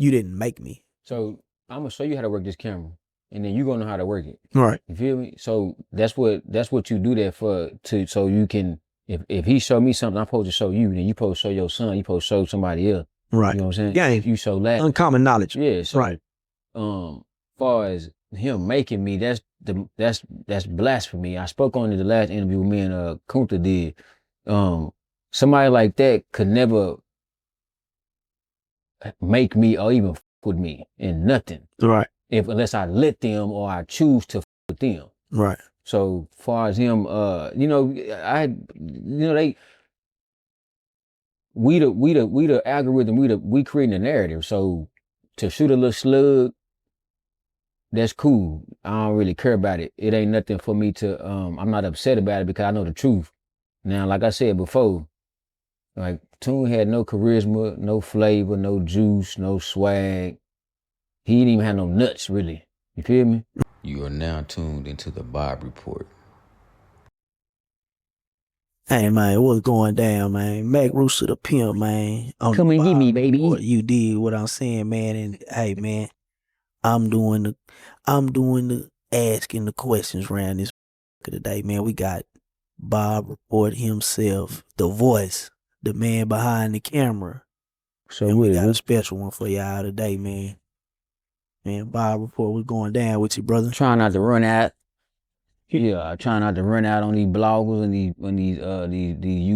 you didn't make me. So I'm gonna show you how to work this camera, and then you gonna know how to work it. Right. You feel me? So that's what you do that for, so you can, if he show me something I'm supposed to show you, then you supposed to show your son, you supposed to show somebody else. Right. You know what I'm saying? Game. You show that. Uncommon knowledge. Yeah. So, right. Far as him making me, that's blasphemy. I spoke on it the last interview me and Kunta did. Somebody like that could never make me or even with me in nothing. Right. Unless I let them or I choose to with them. Right. So far as him, we the algorithm, we creating a narrative. So to shoot a little slug, that's cool. I don't really care about it. It ain't nothing for me to, I'm not upset about it because I know the truth. Now, like I said before, like Tune had no charisma, no flavor, no juice, no swag. He didn't even have no nuts, really. You feel me? You are now tuned into the Bob Report. Hey, man, what's going down, man? Mac Rooster the Pimp, man. Come and get me, baby. You did what I'm saying, man. And hey, man, I'm doing the asking the questions around this today, man. We got Bob Report himself, the voice, the man behind the camera. So we got a special one for y'all today, man. Man, Bob Report, what's going down with you, brother? Trying not to run out. Yeah, trying not to run out on these bloggers and these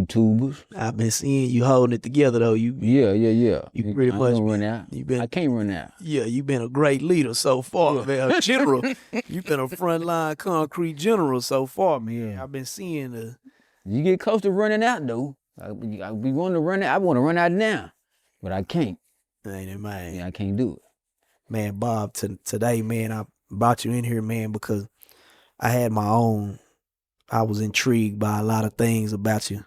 YouTubers. I've been seeing you holding it together though. Yeah. You pretty much run out. I can't run out. Yeah, you've been a great leader so far, man. A general. You've been a frontline concrete general so far, man. Yeah. I've been seeing You get close to running out though. I be wanting to run out. I want to run out now, but I can't. Ain't it, man? Yeah, I can't do it. Man, Bob, today, man, I brought you in here, man, because I was intrigued by a lot of things about you,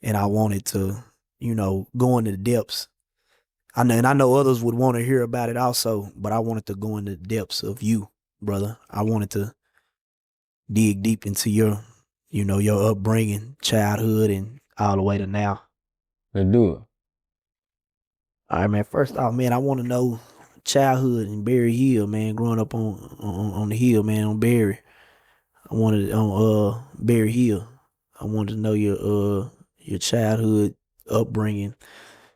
and I wanted to, go into the depths. I know others would want to hear about it also, but I wanted to go into the depths of you, brother. I wanted to dig deep into your upbringing, childhood, and all the way to now. Let's do it. All right, man. First off, man, I want to know childhood in Berry Hill, man. Growing up on the hill, man, on Berry. I wanted on Berry Hill. I wanted to know your childhood upbringing.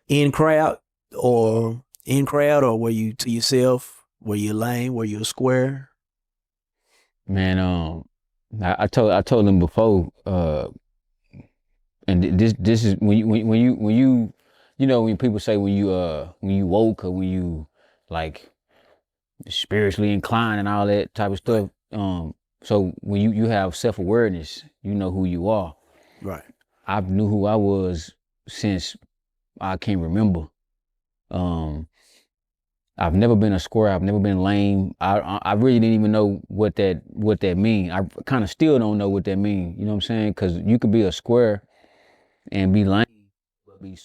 In crowd or were you to yourself? Were you a lane? Were you a square? Man, I told them before, and this is when you when people say when you woke or when you like spiritually inclined and all that type of stuff. So when you have self-awareness, you know who you are. Right. I knew who I was since I can remember. I've never been a square. I've never been lame. I really didn't even know what that mean. I kind of still don't know what that mean. You know what I'm saying? Because you could be a square and be lame, but be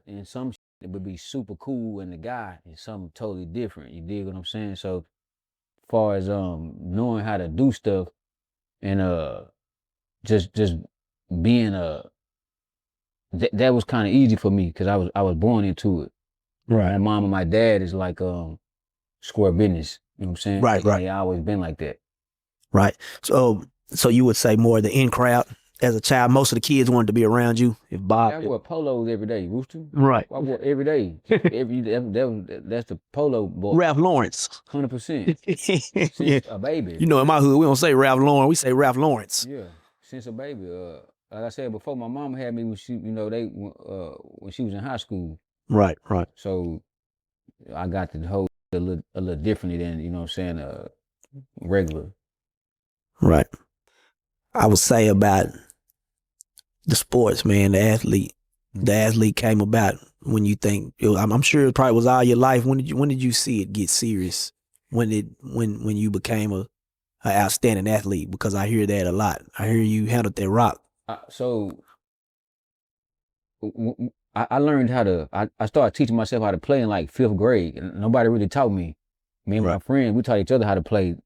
in some shit, it would be super cool, and the guy is something totally different. You dig what I'm saying? So, as far as knowing how to do stuff and just being that was kind of easy for me because I was born into it. Right. My mom and my dad is like square business. You know what I'm saying? Right. They always been like that. Right. So you would say more the in crowd as a child. Most of the kids wanted to be around you. If Bob, I wore polos every day, Rooster. Right. I wore every day. That's the polo boy. Ralph Lawrence. 100%. Since a baby. You know, in my hood, we don't say Ralph Lawrence. We say Ralph Lawrence. Yeah. Since a baby. Like I said before, my mom had me when she, when she was in high school. Right. So I got the whole a little differently than, you know what I'm saying, regular. Right. I would say about the sports, man, the athlete. The athlete came about when you think, I'm sure it probably was all your life. When did you see it get serious? When you became an outstanding athlete? Because I hear that a lot. I hear you handled that rock. So I learned how to, I started teaching myself how to play in like 5th grade. And nobody really taught me. Me and my friends, we taught each other how to play.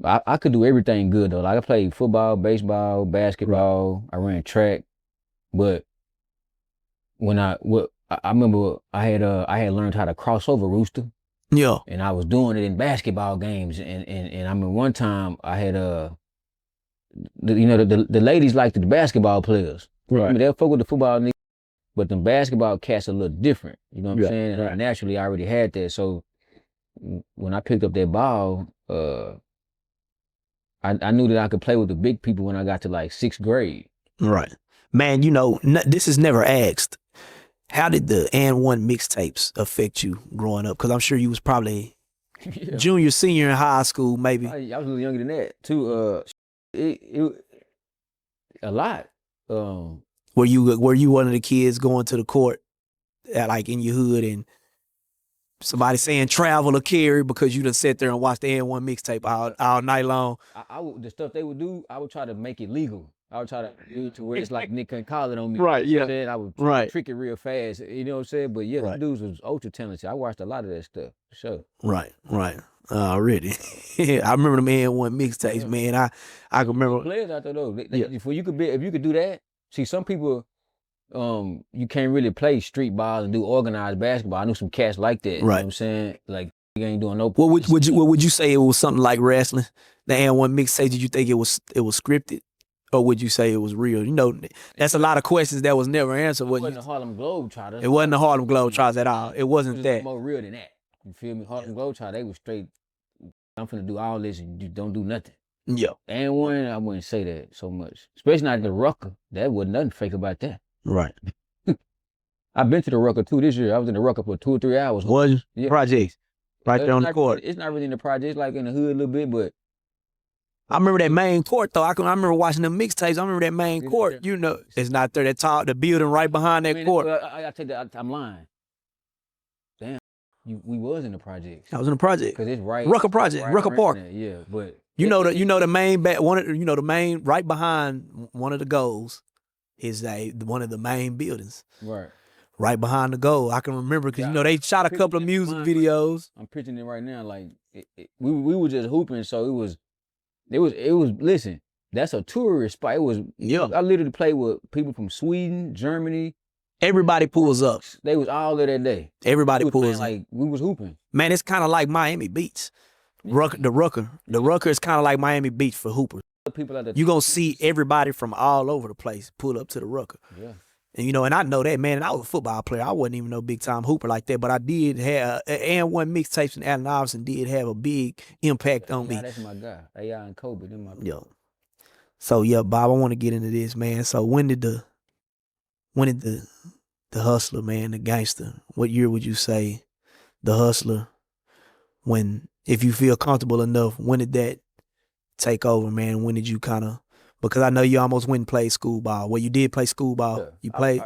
I could do everything good though. Like I played football, baseball, basketball. I ran track. But when I I remember I had learned how to cross over rooster. Yeah. And I was doing it in basketball games. And I mean, one time I had the ladies liked the basketball players. Right. I mean, they'll fuck with the football niggas, but the basketball cats are a little different. You know what I'm saying? Right. And naturally, I already had that. So when I picked up that ball, I knew that I could play with the big people when I got to like 6th grade. Right. Man, this is never asked. How did the And One mixtapes affect you growing up? Because I'm sure you was probably junior, senior in high school, maybe. I was a little younger than that too. It a lot. Were you one of the kids going to the court like in your hood and somebody saying travel or carry because you done sat there and watched the And One mixtape all night long? The stuff they would do, I would try to make it legal. I would try to do it to where it's like Nick couldn't call it on me. Right, yeah. Then I would trick it real fast. You know what I'm saying? But yeah, the dudes was ultra talented. I watched a lot of that stuff, for sure. Right. Already. I remember them And One mixtapes, man. I can remember players out there though. If you could do that, see some people you can't really play street ball and do organized basketball. I knew some cats like that. You know what I'm saying? Like you ain't doing no What would you say it was something like wrestling? The And One mixtape, did you think it was scripted? Or would you say it was real? That's a lot of questions that was never answered. It wasn't the Harlem Globetrotters. It wasn't the Harlem Globetrotters at all. It wasn't that. More real than that. You feel me? Harlem Globetrotters, they was straight, I'm finna do all this and you don't do nothing. Yeah. And one, I wouldn't say that so much. Especially not the Rucker. That wasn't nothing fake about that. Right. I've been to the Rucker too this year. I was in the Rucker for 2 or 3 hours. Was you? Yeah. Projects. Right there on the court. It's not really in the project. It's like in the hood a little bit, but I remember that main court though. I remember watching them mixtapes. I remember that main court. It's not there. That top, the building right behind that court. I take that. I'm lying. Damn, we was in the project. I was in the project. Cause it's right. Rucker Project, Rucker Park. There. Yeah, but the main back the main right behind one of the goals is one of the main buildings. Right. Right behind the goal. I can remember because they shot a couple of music videos. I'm picturing it right now. Like we were just hooping, so it was. Listen, that's a tourist spot. It was. Yeah. I literally played with people from Sweden, Germany. Everybody pulls up. They was all there that day. Everybody pulls up. Like we was hooping. Man, it's kind of like Miami Beach. The Rucker is kind of like Miami Beach for hoopers. You're going to see everybody from all over the place pull up to the Rucker. Yeah. And and I know that, man, and I was a football player. I wasn't even no big time hooper like that, but I did have, And One mixtapes and Allen Iverson did have a big impact on me. That's my guy. AI and Kobe, them my guy. Yeah. So yeah, Bob, I want to get into this, man. So when did the hustler, man, the gangster, what year would you say the hustler, if you feel comfortable enough, when did that take over, man? When did you kind of, because I know you almost went and played school ball. Well, you did play school ball. Yeah. You played.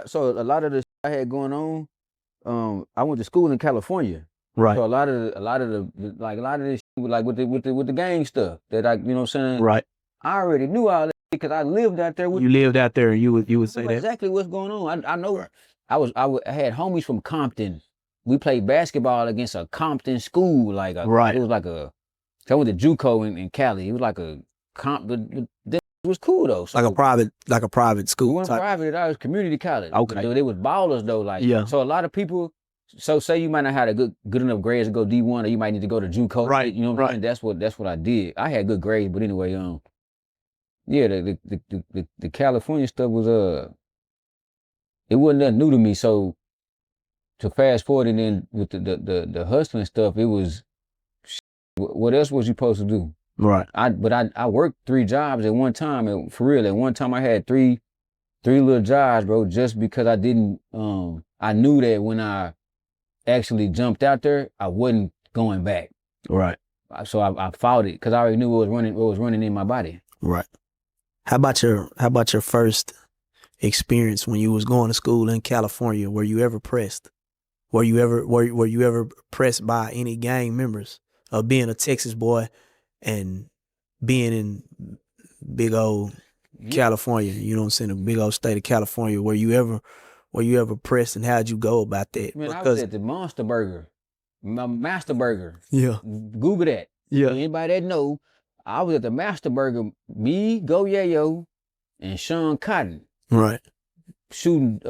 So a lot of the I had going on. I went to school in California. Right. So a lot of this like with the gang stuff that you know what I'm saying. Right. I already knew all that because I lived out there. You lived out there, and you would say that exactly what's going on. I know. Right. I had homies from Compton. We played basketball against a Compton school. Right. It was like I went to JUCO in Cali. It was like a it was cool though. So like a private school. We weren't private. I was community college. Okay. They was ballers though. Yeah. So a lot of people. So say you might not have a good enough grades to go D1, or you might need to go to JUCO. Right. You know what I'm saying? That's what I did. I had good grades, but anyway, yeah, the California stuff was it wasn't nothing new to me. So to fast forward and then with the hustling stuff, it was what else was you supposed to do? Right. I worked 3 jobs at one time, and for real, at one time I had three little jobs, bro, just because I didn't I knew that when I actually jumped out there, I wasn't going back. Right. So I fought it because I already knew what was running in my body. Right. How about your first experience when you was going to school in California? Were you ever pressed? Were you ever pressed by any gang members of being a Texas boy and being in big old California? You know what I'm saying? The big old state of California. Were you ever pressed, and how'd you go about that? Man, I was at the Monster Burger. Master Burger. Yeah. Google that. Yeah. Anybody that know, I was at the Master Burger, me, Go Yayo, and Sean Cotton. Right. Shooting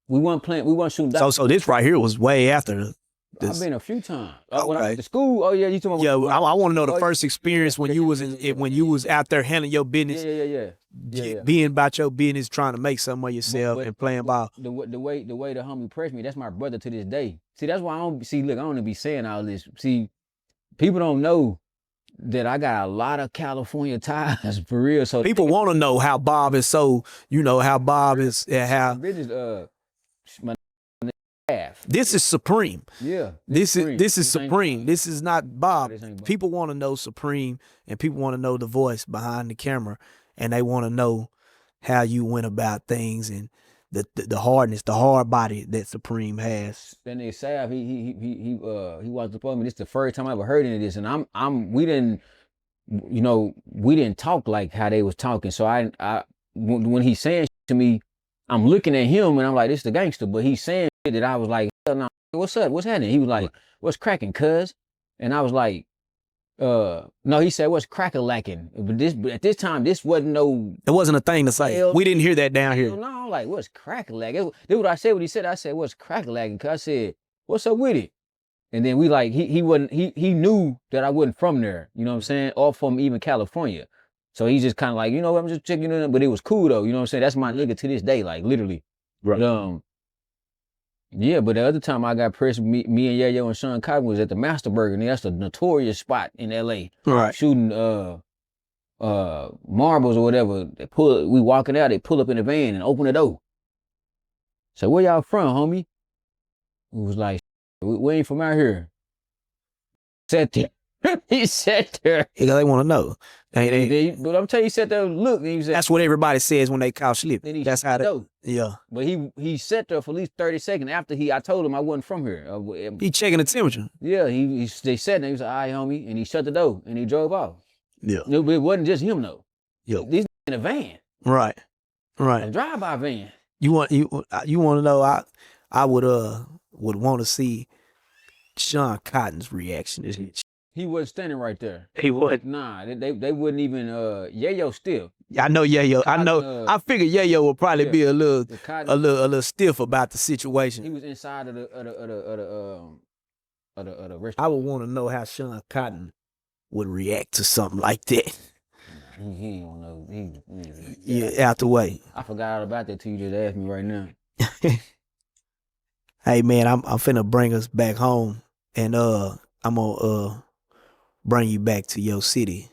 We weren't playing. We weren't shooting. So this right here was way after this. I've been a few times. When I Okay. went to school. Oh yeah, you talking Yeah, about? I want to know the Oh, first experience when you was when you was out there handling your business, Yeah. being about your business, trying to make something of yourself and playing ball. The way the homie pressed me, that's my brother to this day. See, that's why I don't see. Look, I don't be saying all this. See, people don't know that I got a lot of California ties for real. So People want to know how Bob is so, how Bob is, how business. My half. this is supreme. Yeah. This is ain't- supreme. This is not Bob. This ain't Bob. People want to know Supreme, and people want to know the voice behind the camera, and they want to know how you went about things and the hardness, the hard body that Supreme has. That nigga Sav, he walked up on me. This is the first time I ever heard any of this, and we didn't talk like how they was talking. So when he's saying shit to me, I'm looking at him and I'm like, this the gangster, but he's saying shit that I was like, hell no, what's up? What's happening? He was like, what's cracking, cuz? And I was like, no, he said, what's crack-a-lacking? But at this time, this wasn't no. It wasn't a thing to say. Hell, we didn't hear that down here. No, like, what's crack-a-lacking? This what I said, what he said. I said, what's crack-a-lacking? Cuz I said, what's up with it? And then we like, he knew that I wasn't from there, you know what I'm saying? Or from even California. So he's just kind of like, I'm just checking it out. But it was cool though, you know what I'm saying? That's my nigga to this day, like literally. Right. But, yeah, but the other time I got pressed, me and Yayo and Sean Cotton was at the Master Burger, and that's a notorious spot in LA. Right. Shooting marbles or whatever. We walking out, they pull up in the van and open the door. So where y'all from, homie? It was like, we ain't from out here. Sat there. He sat there. Because they want to know. But I'm telling you, he sat there and looked, and he said, that's what everybody says when they call slip. then he That's how they. Yeah. But he sat there for at least 30 seconds after I told him I wasn't from here. He checking the temperature. Yeah, they sat there, he was like, all right, homie, and he shut the door, and he drove off. Yeah. No, but it wasn't just him, though. Yeah. These in a van. Right. A drive-by van. You want to know? I would want to see Sean Cotton's reaction to this. He wasn't standing right there. He would. Nah, they wouldn't even. Yayo still. I know Yayo. I know. I figured Yayo would probably be a little stiff about the situation. He was inside of the restaurant. I would want to know how Sean Cotton would react to something like that. He don't know. Yeah, out the way. I forgot all about that till you just asked me right now. Hey man, I'm finna bring us back home, and I'm gonna bring you back to your city.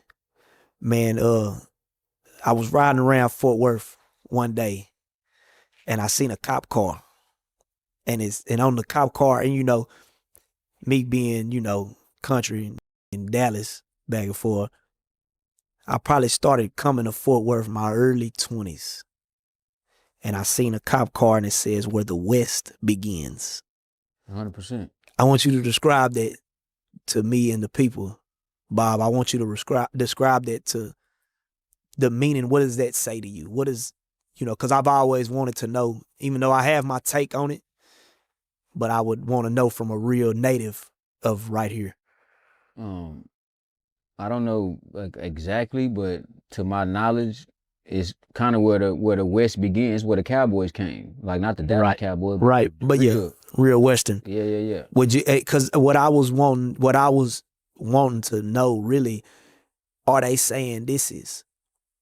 Man, I was riding around Fort Worth one day and I seen a cop car. And on the cop car, and me being, country in Dallas back and forth, I probably started coming to Fort Worth in my early 20s. And I seen a cop car and it says where the West begins. 100%. I want you to describe that to me and the people. Bob, I want you to describe that to the meaning. What does that say to you? What is, because I've always wanted to know, even though I have my take on it, but I would want to know from a real native of right here. I don't know exactly, but to my knowledge, it's kind of where the West begins, where the Cowboys came. Like not the Dallas Cowboys, right? But yeah, real Western. Yeah. Would you? Because what I was wanting to know really, are they saying this is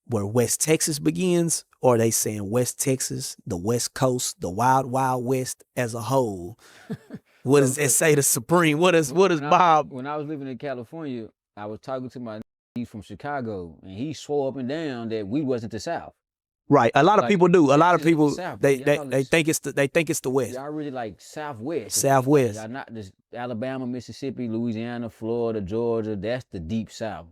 where West Texas begins, or are they saying West Texas, the West Coast, the Wild Wild West as a whole? What does it say to Supreme? What does Bob? When I was living in California, I was talking to my he's from Chicago, and he swore up and down that we wasn't the South. Right, a lot of people do. A lot of people South, they think it's the West. Y'all really like Southwest. Southwest. Y'all not this Alabama, Mississippi, Louisiana, Florida, Georgia. That's the deep South.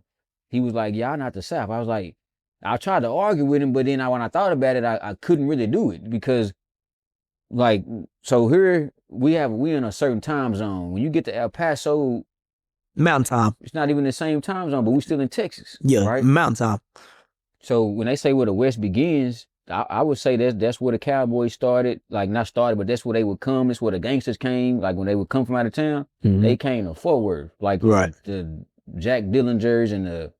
He was like, y'all not the South. I was like, I tried to argue with him, but then when I thought about it, I couldn't really do it because, like, so here we in a certain time zone. When you get to El Paso, Mountain time. it's not even the same time zone, but we still in Texas. Yeah, right? Mountain time. So when they say where the West begins, I would say that's where the Cowboys started. Like not started, but that's where they would come. That's where the gangsters came. Like when they would come from out of town, they came to Fort Worth. Like the Jack Dillingers and the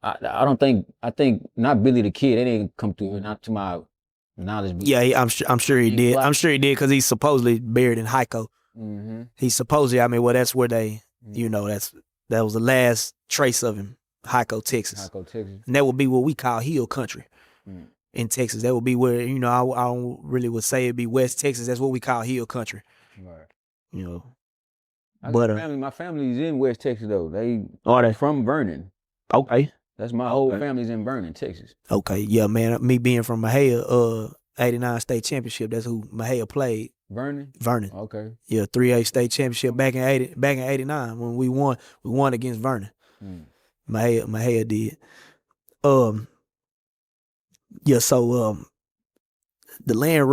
I think not Billy the Kid. They didn't come through. Not to my knowledge. Yeah, I'm sure he did. Block. I'm sure he did because he's supposedly buried in Hyco. Mm-hmm. He's supposedly, I mean, well, that's where they, that was the last trace of him, Hyco, Texas. Hyco, Texas. And that would be what we call hill country in Texas. That would be where, I don't really would say it'd be West Texas. That's what we call hill country. Right. My family's in West Texas though. They from Vernon. Okay. That's my whole family's in Vernon, Texas. Okay, yeah, man. Me being from Mahia, 89 state championship. That's who Mahia played. Vernon. Okay. Yeah, 3A state championship back in 89 when we won. We won against Vernon. Mahia did. Yeah. So the land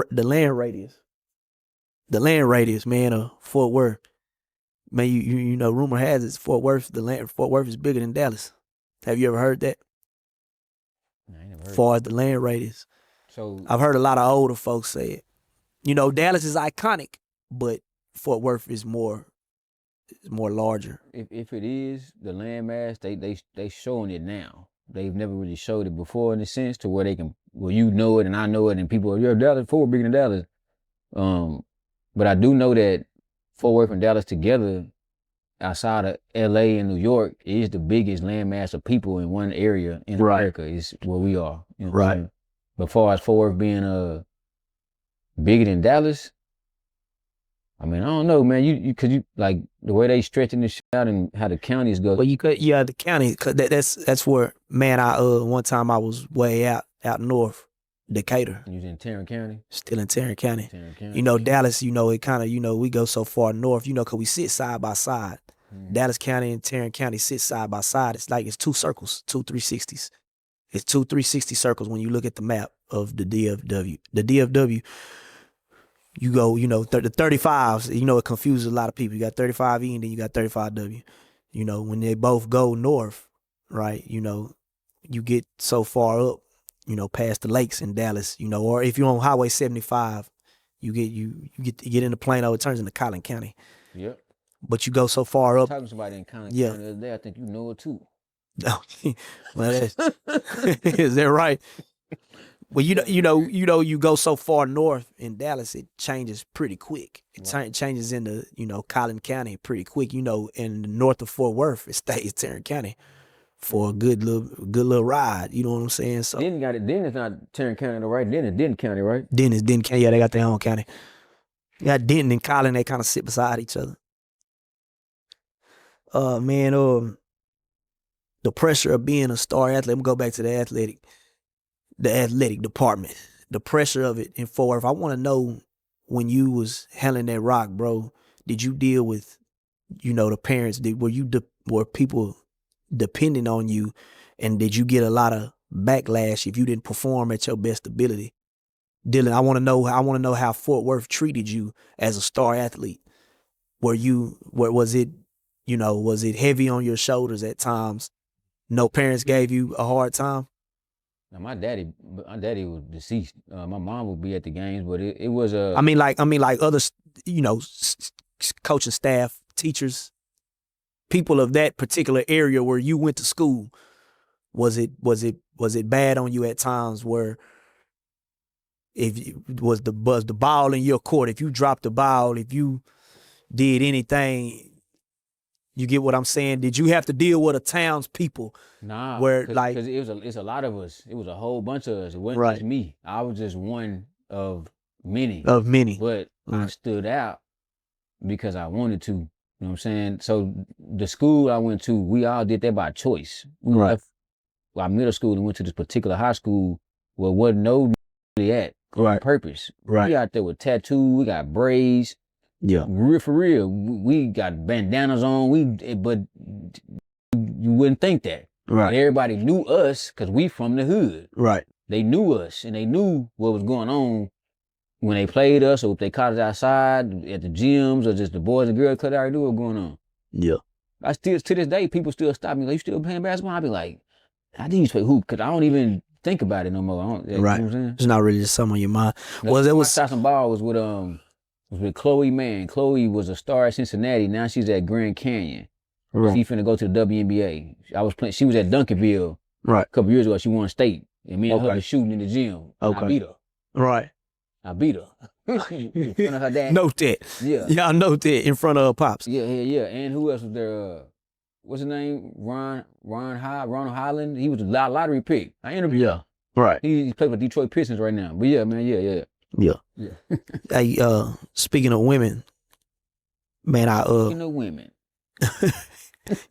radius, man, of Fort Worth. Man, you know, rumor has it Fort Worth is bigger than Dallas. Have you ever heard that? I ain't never heard. As far as the land radius. So I've heard a lot of older folks say it. You know, Dallas is iconic, but Fort Worth is more larger. If it is the landmass, they showing it now. They've never really showed it before in a sense to where they can, well, you know it and I know it and people are, Dallas, Fort Worth bigger than Dallas. But I do know that Fort Worth and Dallas together, outside of LA and New York, is the biggest landmass of people in one area in America. Is where we are. You know what I'm saying? But as far as Fort Worth being bigger than Dallas, I mean, I don't know, man. You cause you like the way they stretching this shit out and how the counties go. Well, you could, yeah, the county. Cause that's where, man. One time I was way out north, Decatur. You was in Tarrant County. Still in Tarrant County. You know, Dallas. You know, it kind of, we go so far north. You know, cause we sit side by side. Dallas County and Tarrant County sit side by side. It's like it's two circles, 2 360s. It's 2 360 circles when you look at the map of the DFW. The DFW. You go, the 35s, it confuses a lot of people. You got 35E and then you got 35W. You know, when they both go north, right, you get so far up, past the lakes in Dallas, or if you're on Highway 75, you get into Plano, it turns into Collin County. Yep. But you go so far up. Talking to somebody in Collin County the other day, I think you know it too. Well, is that right? Well, you go so far north in Dallas, it changes pretty quick. It changes into, Collin County pretty quick. In the north of Fort Worth, it stays Tarrant County for a good little ride. You know what I'm saying? So Denton is not Tarrant County, right? Denton is Denton County, right? Denton County. Yeah, they got their own county. You got Denton and Collin, they kind of sit beside each other. Man, the pressure of being a star athlete. I'm gonna go back to the athletic department, the pressure of it in Fort Worth. I want to know, when you was handling that rock, bro, did you deal with, the parents? Were people depending on you, and did you get a lot of backlash if you didn't perform at your best ability? Dylan, I want to know how Fort Worth treated you as a star athlete. Was it heavy on your shoulders at times? No parents gave you a hard time? Now my daddy was deceased. My mom would be at the games, but it was I mean like other, coaching staff, teachers, people of that particular area where you went to school. Was it bad on you at times where was the ball in your court? If you dropped the ball, if you did anything, you get what I'm saying? Did you have to deal with a townspeople? Nah, because it's a lot of us. It was a whole bunch of us. It wasn't just me. I was just one of many. But I stood out because I wanted to. You know what I'm saying? So the school I went to, we all did that by choice. We left our middle school and went to this particular high school where wasn't nobody at on purpose. We out there with tattoos, we got braids. Yeah. For real. We got bandanas on. But you wouldn't think that. Right. But everybody knew us because we from the hood. Right. They knew us and they knew what was going on when they played us, or if they caught us outside at the gyms, or just the boys and girls club. They already knew what was going on. Yeah. I still, to this day, people still stop me like, "You still playing basketball?" I be like, "I did used to play hoop," because I don't even think about it no more. You know what I'm saying? It's not really just something on your mind. I shot some ball was with Chloe Mann. Chloe was a star at Cincinnati. Now she's at Grand Canyon. She finna go to the WNBA. She was at Duncanville a couple years ago. She won state. And me and her was shooting in the gym. I beat her. Right. I beat her in front of her dad. Note that. Yeah. Yeah, I note that in front of her pops. Yeah. And who else was there? What's his name? Ronald Highland. He was a lottery pick. I interviewed. Yeah. Right. He played for Detroit Pistons right now. But yeah, man, yeah. Yeah. Hey, speaking of women, man, Speaking of women.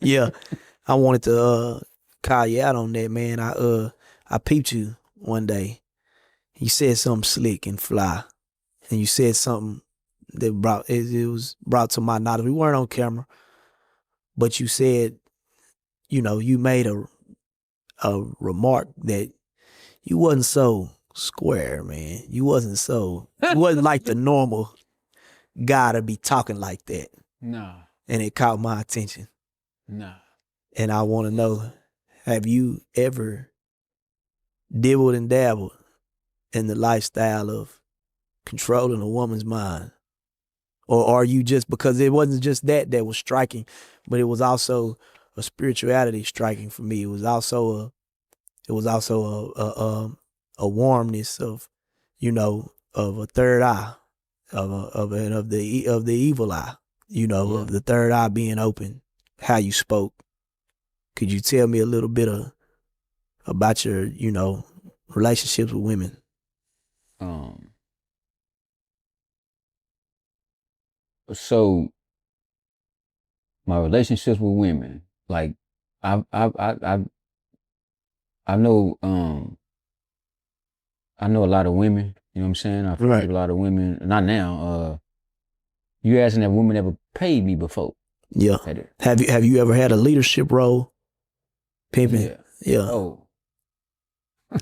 yeah, I wanted to call you out on that, man. I peeped you one day. You said something slick and fly, and you said something that it was brought to my knowledge. We weren't on camera, but you said, you made a remark that you wasn't so square, man. You wasn't like the normal guy to be talking like that. Nah. And it caught my attention. Nah. And I want to know, have you ever dibbled and dabbled in the lifestyle of controlling a woman's mind? Or are you just, because it wasn't just that was striking, but it was also a spirituality striking for me. It was also a warmness of, of a third eye, of the evil eye, of the third eye being open, how you spoke. Could you tell me a little bit about your, relationships with women? So my relationships with women, like I know I know a lot of women, you know what I'm saying? I've Right. a lot of women, not now. You asking if women ever paid me before? Yeah. Have you ever had a leadership role? Pimping? Yeah. Oh.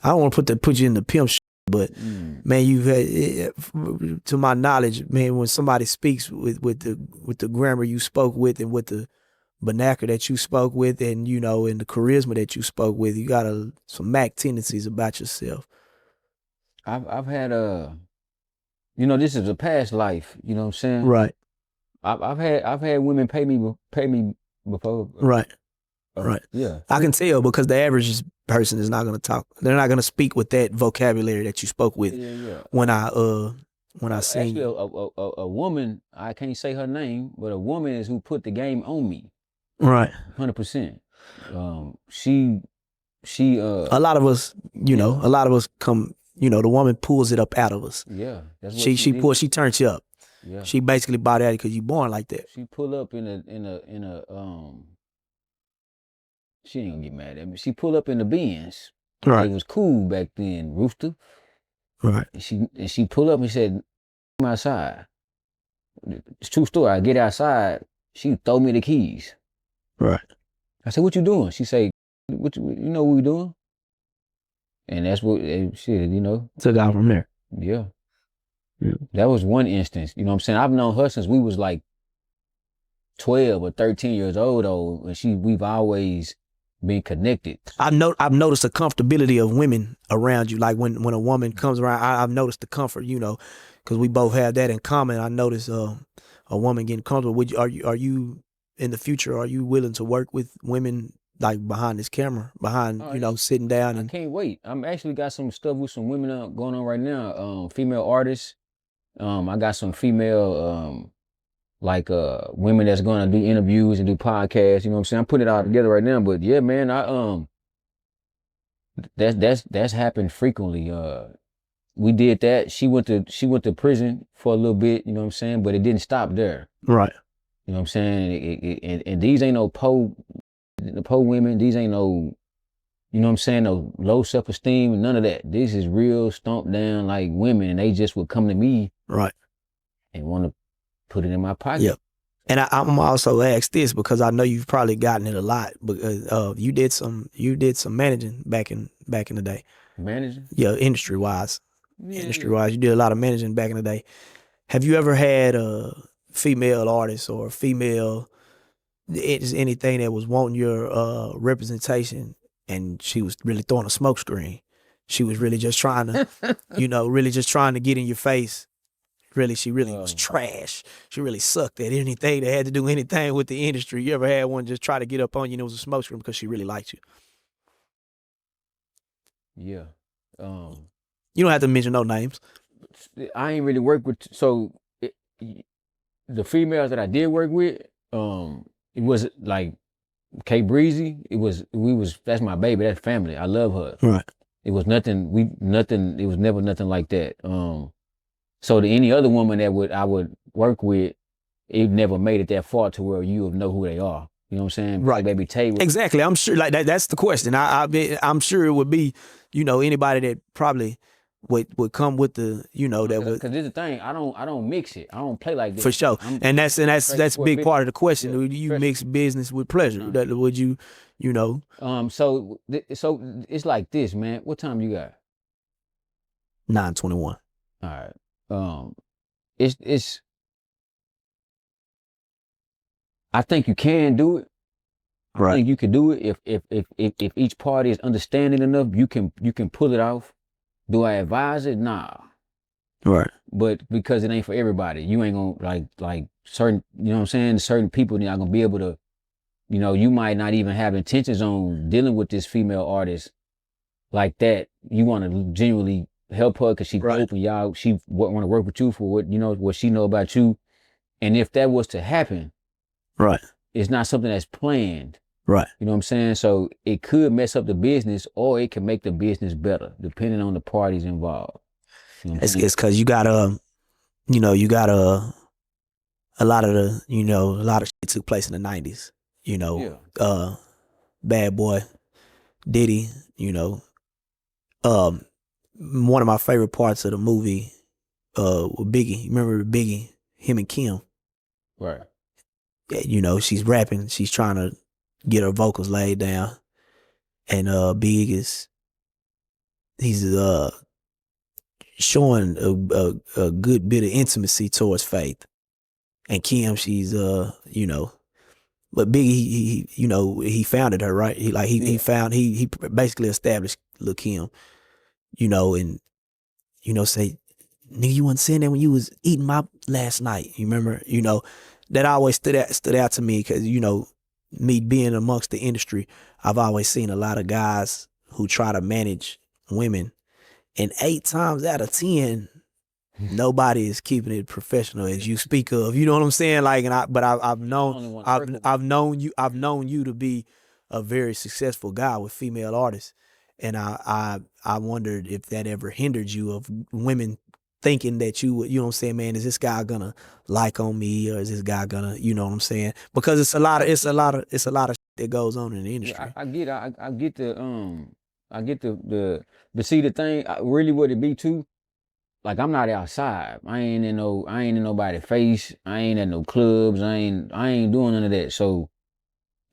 I don't want to put you in the pimp but man, you've had, to my knowledge, man, when somebody speaks with the grammar you spoke with and with the vernacular that you spoke with and, and the charisma that you spoke with, you got some Mac tendencies about yourself. I've had this is a past life, you know what I'm saying? Right. I've had women pay me before. Right. Right. Yeah. I can tell because the average person is not going to talk. They're not going to speak with that vocabulary that you spoke with. Yeah. When I seen actually a woman, I can't say her name, but a woman is who put the game on me. Right. 100%. She a lot of us, a lot of us come, the woman pulls it up out of us. Yeah. That's what she turns you up. Yeah. She basically bought at it because you born like that. She pull up in a she ain't gonna get mad at me. She pull up in the Benz. Right. It was cool back then, Rooster. Right. And she pull up and said, "I'm outside." It's true story. I get outside, she throw me the keys. Right. I said, "What you doing?" She say, "What we doing?" And that's what shit, took out from there. Yeah. That was one instance. You know what I'm saying? I've known her since we was like 12 or 13 years old though, and we've always been connected. I've noticed the comfortability of women around you. Like when a woman comes around, I've noticed the comfort, because we both have that in common. I noticed a woman getting comfortable. Are you in the future? Are you willing to work with women like behind this camera, sitting down? I can't wait. I'm actually got some stuff with some women going on right now. Female artists. I got some female women that's gonna do interviews and do podcasts, you know what I'm saying? I'm putting it all together right now, but yeah, man, that's happened frequently. We did that. She went to prison for a little bit, you know what I'm saying? But it didn't stop there. Right. You know what I'm saying? And these ain't no po women, these ain't no, you know what I'm saying, no low self-esteem, none of that. This is real stomped down like women, and they just would come to me. Right. And want to put it in my pocket. Yep. And I'm also asked this because I know you've probably gotten it a lot, because you did some managing back in the day. Managing? Yeah, industry wise. You did a lot of managing back in the day. Have you ever had a female artist or a female anything that was wanting your representation, and she was really throwing a smoke screen? She was really just trying to, really just trying to get in your face. She really was trash. She really sucked at anything that had to do anything with the industry. You ever had one just try to get up on you and it was a smokescreen because she really liked you? Yeah. You don't have to mention no names. I ain't really work with the females that I did work with. It was like K Breezy. That's my baby. That's family. I love her. Right. It was nothing. It was never nothing like that. So to any other woman that I would work with, it never made it that far to where you would know who they are. You know what I'm saying? Right. Like Baby Tay. Exactly. I'm sure like that's the question. I'm sure it would be, anybody that probably would come with the, that would. Because this is the thing, I don't mix it. I don't play like this. For sure. And that's a big part of the question. Yeah, Do you mix business with pleasure? That would you, So it's like this, man. What time you got? 9:21. All right. It's I think you can do it. Right. I think you can do it if each party is understanding enough, you can pull it off. Do I advise it? Nah. Right. But because it ain't for everybody, you ain't gonna like certain, you know what I'm saying? Certain people not gonna be able to, you might not even have intentions on dealing with this female artist like that. You want to genuinely help her because she's dope and she want to work with you for what she know about you. And if that was to happen, right, it's not something that's planned. Right. You know what I'm saying? So it could mess up the business or it can make the business better depending on the parties involved. You know it's because you got a lot of shit took place in the 90s. Bad Boy, Diddy, one of my favorite parts of the movie with Biggie. You remember Biggie, him and Kim? Right. Yeah, she's rapping, she's trying to get her vocals laid down. And Big he's showing a good bit of intimacy towards Faith. And Kim, she's but Biggie, he founded her, right? He basically established Lil' Kim, and say, nigga, you wasn't saying that when you was eating my last night. You remember? That always stood out to me because me being amongst the industry, I've always seen a lot of guys who try to manage women, and 8 times out of 10, nobody is keeping it professional as you speak of. You know what I'm saying? Like, I've known you to be a very successful guy with female artists, and I wondered if that ever hindered you of women thinking that you know what I'm saying, man, is this guy gonna like on me, or is this guy gonna, you know what I'm saying? Because it's a lot of shit that goes on in the industry. Yeah, I get the but see the thing, really what it be too, like I'm not outside. I ain't in nobody's face. I ain't at no clubs. I ain't doing none of that. So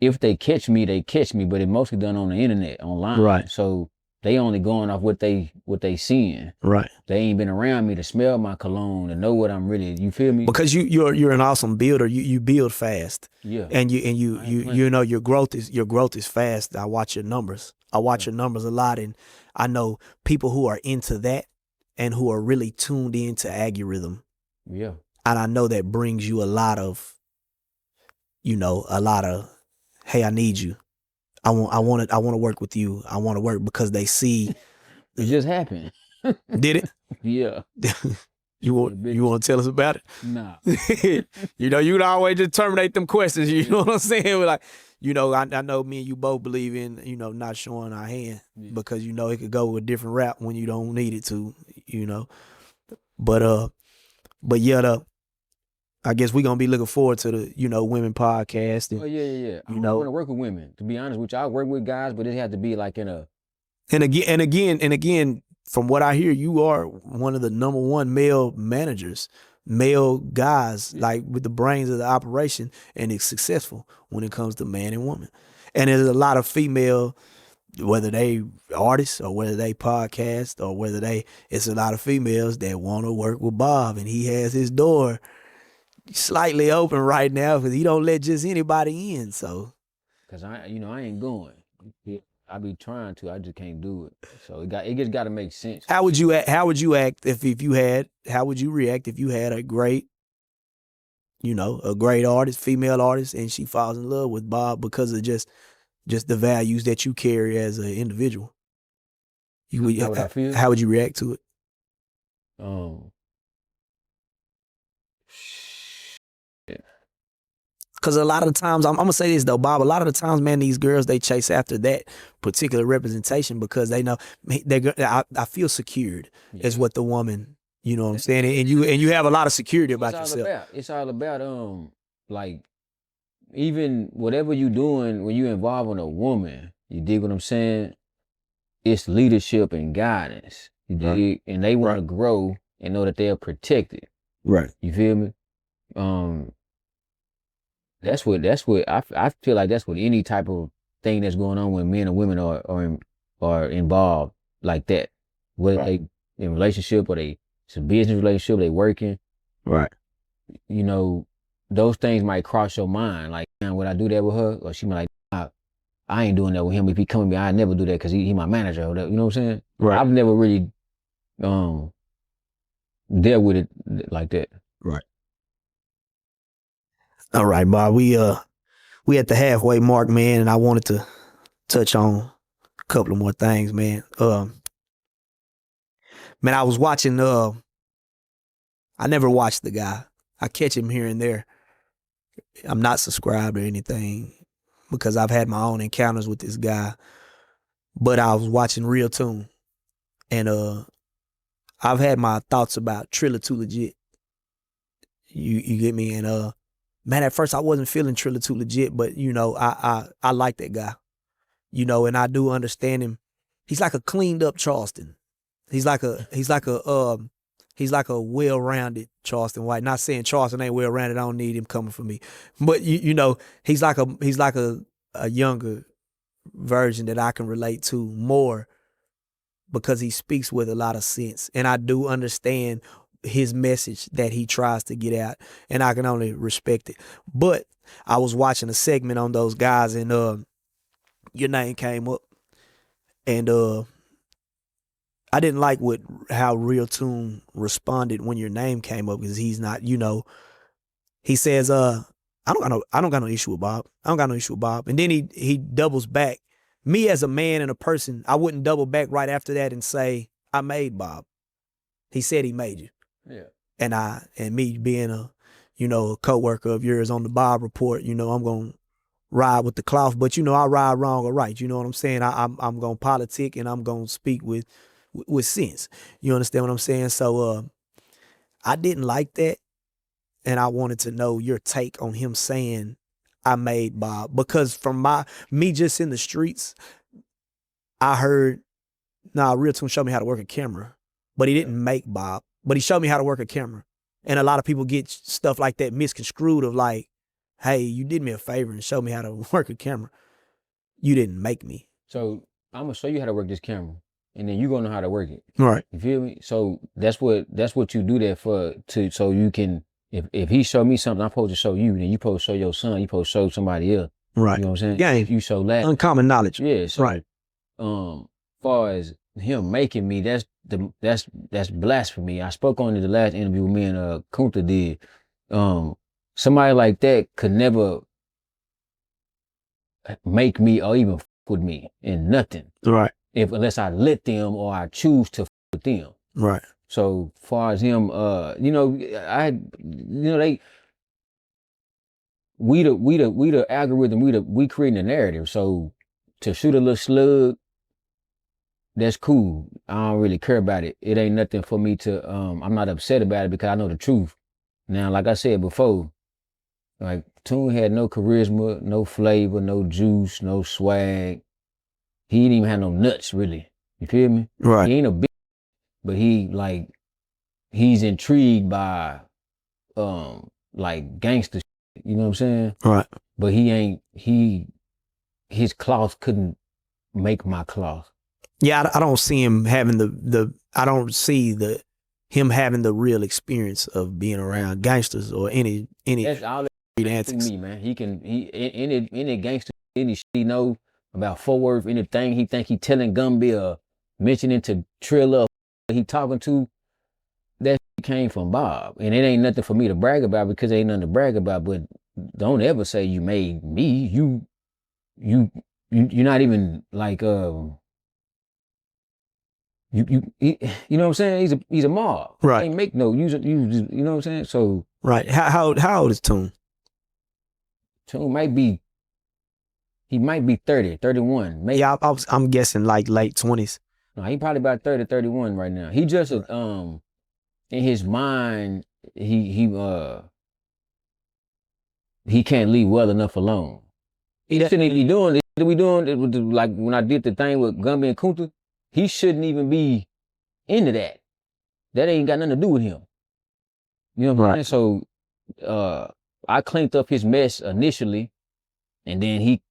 if they catch me, but it mostly done on the internet, online. Right. So they only going off what they seeing. Right. They ain't been around me to smell my cologne and know what I'm really. You feel me? Because you're an awesome builder. You build fast. Yeah. And your growth is fast. I watch your numbers. Your numbers a lot, and I know people who are into that and who are really tuned into algorithm. Yeah. And I know that brings you a lot of, hey, I need you. I want to work with you. I want to work because they see. It just happened. Did it? Yeah. You want to tell us about it? Nah. You'd always just terminate them questions. You know what I'm saying? We're like, I know me and you both believe in, not showing our hand, because it could go with a different route when you don't need it to, But yeah, I guess we're gonna be looking forward to the, women podcast. And, yeah. I don't want to work with women. To be honest with you, I work with guys, but it has to be like in a. And again, from what I hear, you are one of the number one male managers, male guys, like with the brains of the operation, and it's successful when it comes to man and woman. And there's a lot of female, whether they artists or whether they podcast or it's a lot of females that want to work with Bob, and he has his door slightly open right now because he don't let just anybody in. So, because I ain't going. I be trying to, I just can't do it. So it just got to make sense. How would you act if you had? How would you react if you had a great, a great artist, female artist, and she falls in love with Bob because of just the values that you carry as an individual? How would I feel? How would you react to it? Um, Because a lot of the times, I'm gonna say this though, Bob. A lot of the times, man, these girls they chase after that particular representation because they know I feel secured is what the woman, you know what I'm saying, and you have a lot of security about yourself. It's all about like even whatever you doing when you involving a woman, you dig what I'm saying? It's leadership and guidance. You dig? And they want to grow and know that they're protected. Right. You feel me? That's what I feel like that's what any type of thing that's going on when men and women are involved like that. Whether they in relationship or it's a business relationship, they working. Right. You know, those things might cross your mind. Like, man, would I do that with her? Or she might like, I ain't doing that with him. If he come with me, I never do that because he my manager or whatever. You know what I'm saying? Right. I've never really dealt with it like that. Right. All right, Bob. We at the halfway mark, man, and I wanted to touch on a couple of more things, man. Man, I was watching. I never watched the guy. I catch him here and there. I'm not subscribed or anything because I've had my own encounters with this guy. But I was watching Real Tune, and I've had my thoughts about Triller Too Legit. You get me? And man, at first I wasn't feeling Triller Too Legit, but you know, I like that guy. You know, and I do understand him. He's like a cleaned up Charleston. He's like a well-rounded Charleston White. Not saying Charleston ain't well-rounded. I don't need him coming for me. But you know, he's like a younger version that I can relate to more because he speaks with a lot of sense. And I do understand his message that he tries to get out. And I can only respect it. But I was watching a segment on those guys and your name came up. And I didn't like how Real Tune responded when your name came up because he's not, you know, he says, I don't got no issue with Bob. I don't got no issue with Bob. And then he doubles back. Me as a man and a person, I wouldn't double back right after that and say, I made Bob. He said he made you. Yeah. And me being a coworker of yours on the Bob report, you know, I'm gonna ride with the cloth, but you know, I ride wrong or right. You know what I'm saying? I'm gonna politic and I'm gonna speak with sense. You understand what I'm saying? So I didn't like that. And I wanted to know your take on him saying I made Bob. Because from me just in the streets, I heard, Real Tune showed me how to work a camera. But he didn't make Bob. But he showed me how to work a camera. And a lot of people get stuff like that misconstrued of like, hey, you did me a favor and showed me how to work a camera. You didn't make me. So I'm gonna show you how to work this camera. And then you're gonna know how to work it. Right. You feel me? So that's what you do that so you can if he show me something, I'm supposed to show you, then you supposed to show your son, you supposed to show somebody else. Right. You know what I'm saying? Game. You show that. Uncommon knowledge. Yeah. So, right. Far as him making me, that's blasphemy. I spoke on it the last interview me and Kunta did. Somebody like that could never make me or even with me in nothing. Right. Unless I let them or I choose to with them. Right. So far as him, we the algorithm, we creating a narrative. So to shoot a little slug, that's cool. I don't really care about it. It ain't nothing for me to, I'm not upset about it because I know the truth. Now, like I said before, like Tune had no charisma, no flavor, no juice, no swag. He didn't even have no nuts, really. You feel me? Right. He ain't a big, but he's intrigued by like gangster shit, you know what I'm saying? Right. But his cloth couldn't make my cloth. Yeah, I don't see him having I don't see him having the real experience of being around gangsters or any That's all that antics. To me, man. He any gangster, any shit he know about Fort Worth, anything he think he telling Gumby or mentioning to Triller he talking to, that came from Bob. And it ain't nothing for me to brag about because it ain't nothing to brag about. But don't ever say you made me. You're not even like you know what I'm saying? He's a mob. Right. He ain't make no you know what I'm saying? So Right. How old is Tune? Tune he might be 30, 31. Maybe. Yeah, I'm guessing like late 20s. No, he probably about 30, 31 right now. He just Right. in his mind, he can't leave well enough alone. He shouldn't even be doing this. We doing it with like when I did the thing with Gumby and Kunta, he shouldn't even be into that. That ain't got nothing to do with him. You know what I'm saying? So I cleaned up his mess initially, and then he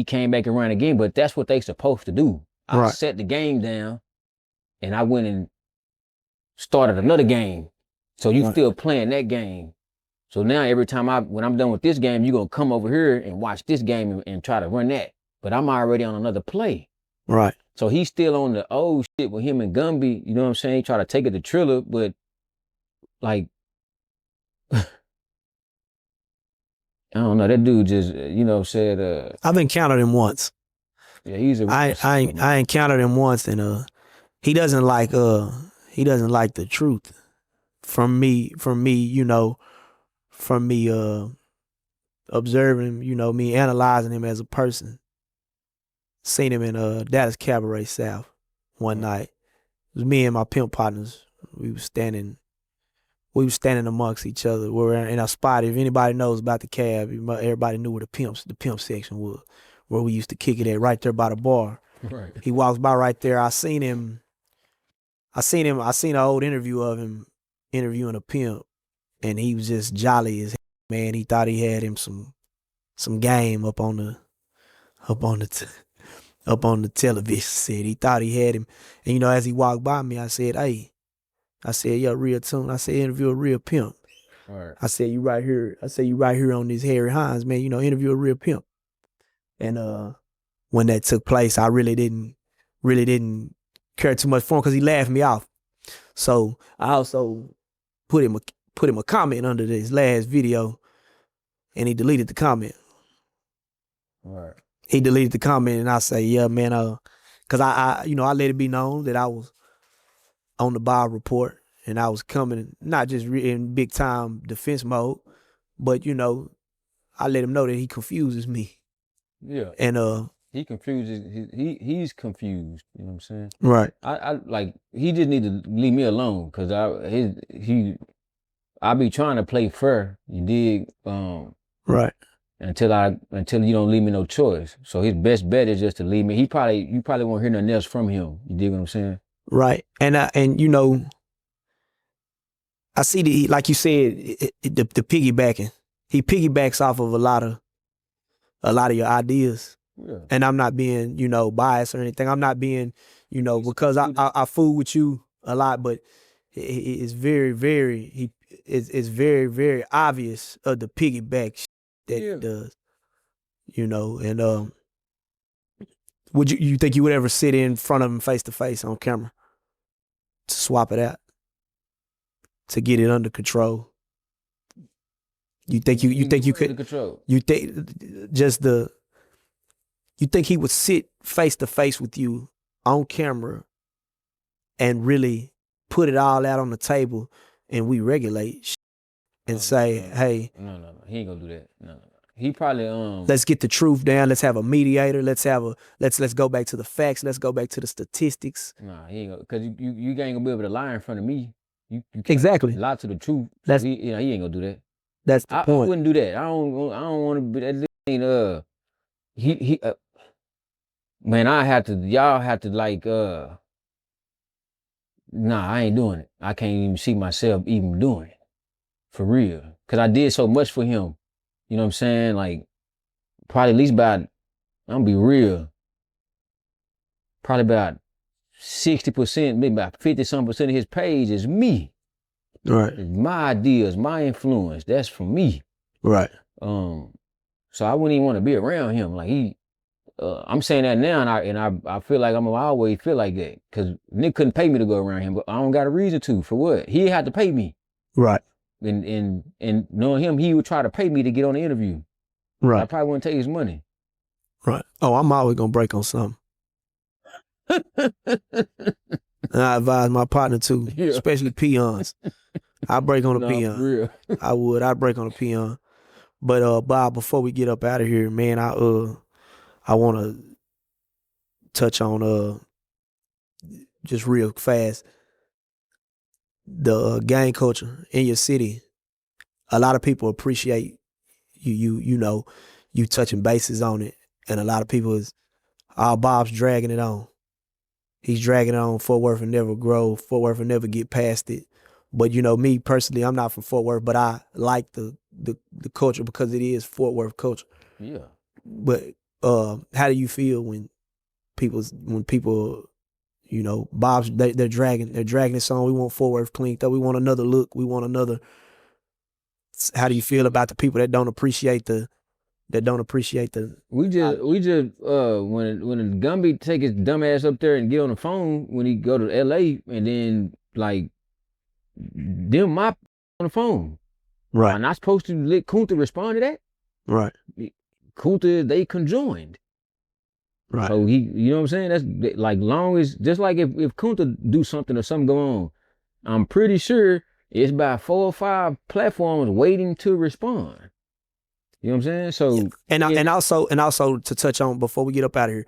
came back around again. But that's what they supposed to do. I set the game down, and I went and started another game. So you still playing that game. So now every time when I'm done with this game, you're gonna come over here and watch this game and try to run that. But I'm already on another play. Right. So he's still on the old shit with him and Gumby, you know what I'm saying? He try to take it to Triller, but like I don't know, that dude just, said I've encountered him once. yeah, he's a I encountered him once, and he doesn't like the truth from me, observing him, me analyzing him as a person. Seen him in Dallas Cabaret South one night. It was me and my pimp partners. We was standing amongst each other. We were in a spot. If anybody knows about the cab, everybody knew where the pimp section was, where we used to kick it at, right there by the bar. Right. He walks by right there. I seen an old interview of him interviewing a pimp, and he was just jolly as hell, man. He thought he had him some game up on the television set. He thought he had him. And as he walked by me, I said, "Hey," I said, "Yo, real Tune." I said, "Interview a real pimp." Right. I said, "You right here." I said, "You right here on this Harry Hines, man. Interview a real pimp." And when that took place, I really didn't care too much for him because he laughed me off. So I also put him a comment under this last video, and he deleted the comment. Right. He deleted the comment, and I say, "Yeah, man," because I let it be known that I was on the Bob report, and I was coming not just in big time defense mode, but I let him know that he confuses me. Yeah. And he confuses. He's confused. You know what I'm saying? Right. I like he just need to leave me alone because I be trying to play fair. You dig? Right. Until you don't leave me no choice. So his best bet is just to leave me. You probably won't hear nothing else from him. You dig what I'm saying? Right. And I see like you said, the piggybacking. He piggybacks off of a lot of your ideas. Yeah. And I'm not being, biased or anything. I'm not being, because I fool with you a lot, but it's very, very, it's very, very obvious of the piggyback that he does, and would you think you would ever sit in front of him face to face on camera to swap it out, to get it under control? You think you could? Under control. You think you think he would sit face to face with you on camera and really put it all out on the table, and we regulate and say, "Hey, no, he ain't gonna do that. No. He probably let's get the truth down. Let's have a mediator. Let's go back to the facts. Let's go back to the statistics." Nah, he ain't gonna, cause you ain't gonna be able to lie in front of me. You can't Exactly. lie to the truth. That's he ain't gonna do that. That's the point. I wouldn't do that. I don't want to be that. He man, y'all have to like nah, I ain't doing it. I can't even see myself even doing it for real. Cause I did so much for him. You know what I'm saying? Like probably at least about, I'm gonna be real, probably about 60%, maybe about 50-some% of his page is me. Right. It's my ideas, my influence. That's from me. Right. So I wouldn't even want to be around him. Like I'm saying that now, and I feel like I always feel like that because Nick couldn't pay me to go around him, but I don't got a reason to. For what? He had to pay me. Right. And knowing him, he would try to pay me to get on the interview. Right. I probably wouldn't take his money. Right. Oh, I'm always gonna break on something. And I advise my partner too, Yeah. especially peons. I break on a Nah, peon. for real. I would. I break on a peon. But Bob, before we get up out of here, man, I want to touch on just real fast the gang culture in your city. A lot of people appreciate you know, you touching bases on it, and a lot of people is Bob's dragging it on. He's dragging it on. Fort Worth and never grow. Fort Worth and never get past it. But you know, me personally, I'm not from Fort Worth, but I like the culture because it is Fort Worth culture. Yeah. But how do you feel when people, you know, Bob's they're dragging this on? We want Fort Worth cleaned up. We want another look. We want another. How do you feel about the people that don't appreciate the We just when Gumby take his dumb ass up there and get on the phone when he go to LA, and then like them my on the phone. right? I'm not supposed to let Kunta respond to that. Right. Kunta, they conjoined. Right. So he, you know what I'm saying? That's like long as, just like if Kunta do something or something go on, I'm pretty sure it's about 4 or 5 platforms waiting to respond. You know what I'm saying? So and also to touch on before we get up out of here,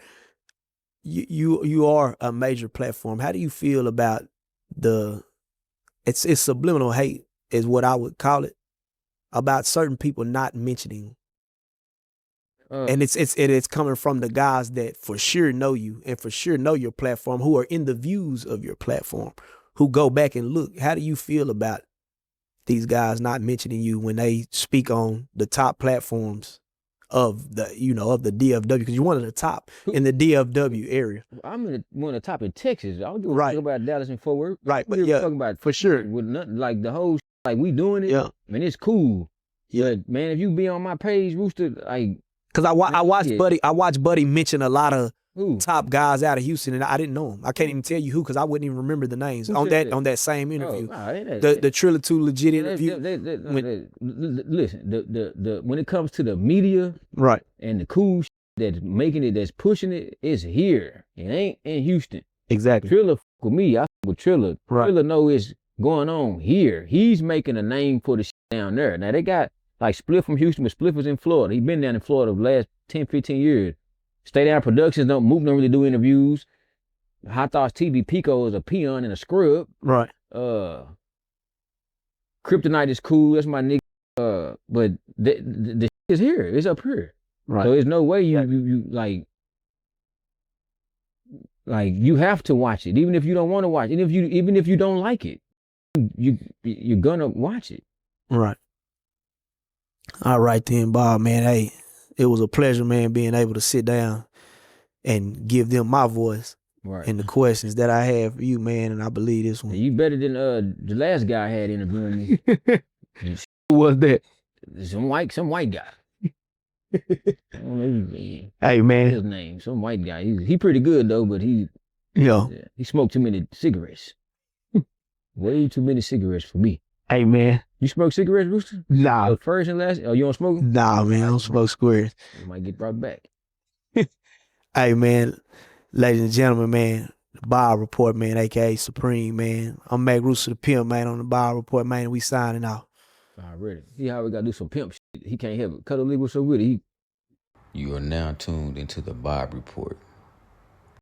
you are a major platform. How do you feel about it's subliminal hate is what I would call it, about certain people not mentioning, and it's coming from the guys that for sure know you and for sure know your platform, who are in the views of your platform, who go back and look. How do you feel about these guys not mentioning you when they speak on the top platforms of the DFW, because you're one of the top in the DFW area? I'm one of the top in Texas. I don't give a Right. fuck about Dallas and Fort Worth. Right, but But yeah, talking about for sure. with nothing like the whole like we doing it. Yeah. Man, it's cool. Yeah. But man, if you be on my page, Rooster, like, because I watched yeah. Buddy mention a lot of Who? top guys out of Houston, and I didn't know them. I can't even tell you who, because I wouldn't even remember the names Who on said that on that same interview. Oh, nah, the Triller 2 legit interview. Listen, the when it comes to the media, Right. and the cool that's making it, that's pushing it, is here. It ain't in Houston. Exactly. Triller with me. I with Triller. Right. Triller know it's going on here. He's making a name for the down there. Now they got like Spliff from Houston, but Spliff was in Florida. He been down in Florida the last 10, 15 years. Stay Down Productions don't really do interviews. Hot Thoughts TV, Pico is a peon and a scrub. Right. Kryptonite is cool. That's my nigga. But the shit is here. It's up here. Right. So there's no way you like you have to watch it, even if you don't want to watch it, even if you don't like it, you're gonna watch it. Right. All right then, Bob, man. Hey, it was a pleasure, man, being able to sit down and give them my voice. Right. And the questions that I have for you, man, and I believe this one. You better than the last guy I had interviewing me. Who was that? Some white guy. I don't know Hey, man. his name. Some white guy. He pretty good though, but he smoked too many cigarettes. Way too many cigarettes for me. Hey, man. You smoke cigarettes, Rooster? Nah. First and last? Oh, you don't smoke them? Nah, man. I don't smoke squares. You might get brought back. Hey, man. Ladies and gentlemen, man. The Bob Report, man, a.k.a. Supreme, man. I'm Mac Rooster the Pimp, man, on the Bob Report, man, and we signing off. Already. See how we got to do some pimp shit. He can't help it. Cut a legal so with it. You are now tuned into the Bob Report.